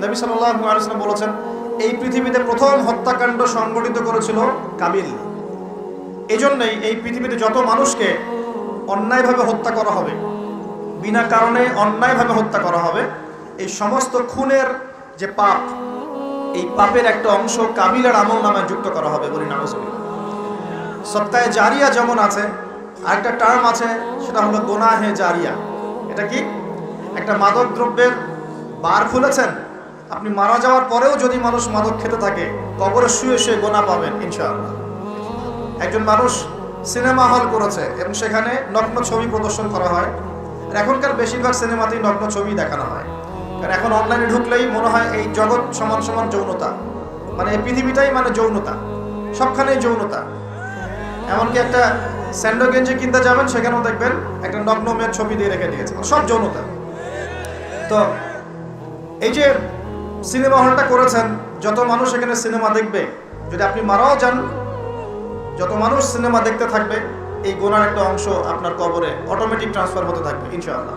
নবী সাল্লাল্লাহু আলাইহি ওয়াসাল্লাম বলেছেন, এই পৃথিবীতে প্রথম হত্যাকাণ্ড সংগঠিত করেছিল কাবিল। এজন্যই এই পৃথিবীতে যত মানুষকে অন্যায়ভাবে হত্যা করা হবে, বিনা কারণে অন্যায়ভাবে হত্যা করা হবে, এই সমস্ত খুনের যে পাপ, এই পাপের একটা অংশ কাবিলের আমল নামায় যুক্ত করা হবে। বলি নাউজুবিল্লাহ। সদকায়ে জারিয়া যেমন আছে, আরেকটা টার্ম আছে, সেটা হলো গুনাহে জারিয়া। এটা কি? একটা মাদক দ্রব্যের বার খুলেছেন, আপনি মারা যাওয়ার পরেও যদি মানুষ মাদক খেতে থাকে, কবরে শুয়ে শুয়ে গোনা পাবেন ইনশাআল্লাহ। একজন মানুষ সিনেমা হল করেছে এবং সেখানে নগ্ন ছবি প্রদর্শন করা হয়। আর এখনকার বেশিরভাগ সিনেমাতেই নগ্ন ছবি দেখানো হয়, কারণ এখন অনলাইনে ঢুকলেই মনে হয় এই জগৎ সমান সমান যৌনতা, মানে এই পৃথিবীটাই মানে যৌনতা, সবখানেই যৌনতা। এমনকি একটা স্যান্ডো গেঞ্জি কিনতে যাবেন, সেখানেও দেখবেন একটা নগ্ন মেয়ের ছবি দিয়ে রেখে দিয়েছে, সব যৌনতা। তো এই যে সিনেমা হলটা করেছেন, যত মানুষ এখানে সিনেমা দেখবে, যদি আপনি মারাও যান, যত মানুষ সিনেমা দেখতে থাকবে, এই গুনার একটা অংশ আপনার কবরে অটোমেটিক ট্রান্সফার হতে থাকবে ইনশাআল্লাহ।